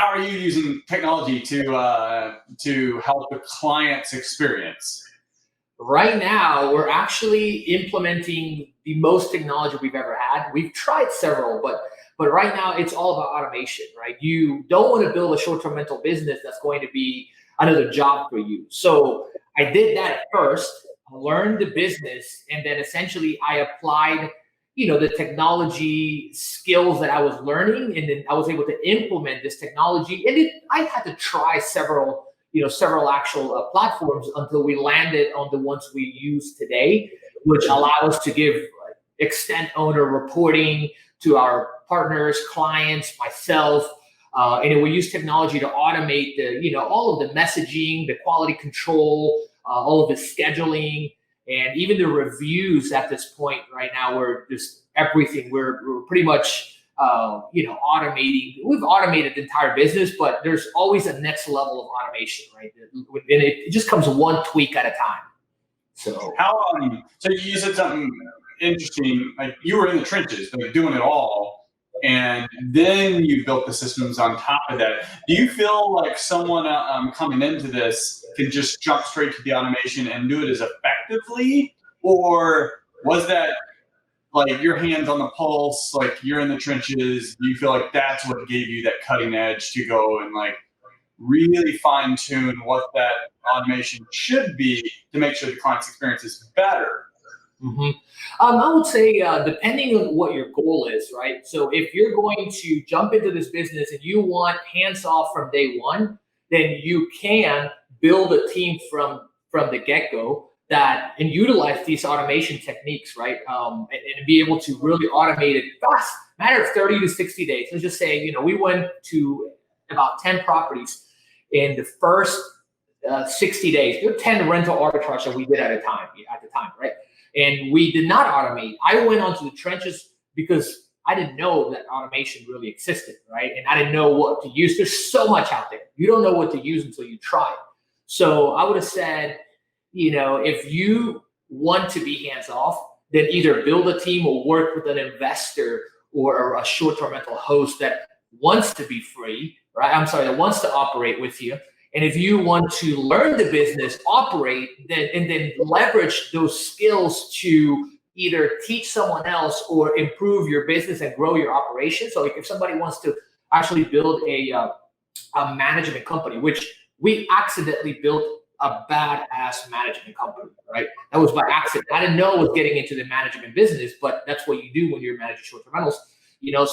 how are you using technology to help the client's experience? Right now, we're actually implementing the most technology we've ever had. We've tried several, but right now it's all about automation, right? You don't want to build a short-term rental business that's going to be another job for you. So I did that first, learned the business, and then essentially I applied, the technology skills that I was learning, and then I was able to implement this technology. And I had to try several actual platforms until we landed on the ones we use today, which allow us to give extent owner reporting to our partners, clients, myself. And we use technology to automate all of the messaging, the quality control, all of the scheduling, and even the reviews at this point right now. We're just everything. We're pretty much automating. We've automated the entire business, but there's always a next level of automation, right? And it just comes one tweak at a time. So so you said something interesting, like you were in the trenches, like doing it all, and then you built the systems on top of that. Do you feel like someone coming into this can just jump straight to the automation and do it as effectively, or was that like your hands on the pulse, like you're in the trenches? Do you feel like that's what gave you that cutting edge to go and like really fine tune what that automation should be to make sure the client's experience is better? Mm-hmm. I would say depending on what your goal is, right? So if you're going to jump into this business and you want hands off from day one, then you can build a team from the get-go and utilize these automation techniques, right? And be able to really automate it fast, matter of 30 to 60 days. Let's just say, we went to about 10 properties in the first 60 days. There were 10 rental arbitrage that we did at the time, right? And we did not automate. I went onto the trenches because I didn't know that automation really existed, right? And I didn't know what to use. There's so much out there. You don't know what to use until you try it. So I would have said, if you want to be hands off, then either build a team or work with an investor or a short-term rental host that wants to be free, right? That wants to operate with you. And if you want to learn the business, operate, and then leverage those skills to either teach someone else or improve your business and grow your operation. So like if somebody wants to actually build a management company, which we accidentally built a badass management company, right? That was by accident. I didn't know I was getting into the management business, but that's what you do when you're managing short-term rentals.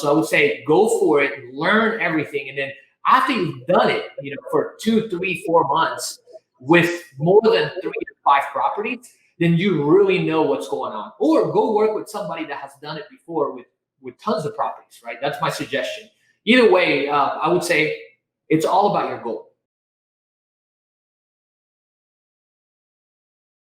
So I would say go for it, learn everything, and then after you've done it, for 2, 3, 4 months with more than 3 to 5 properties, then you really know what's going on. Or go work with somebody that has done it before with tons of properties, right? That's my suggestion. Either way, I would say it's all about your goal.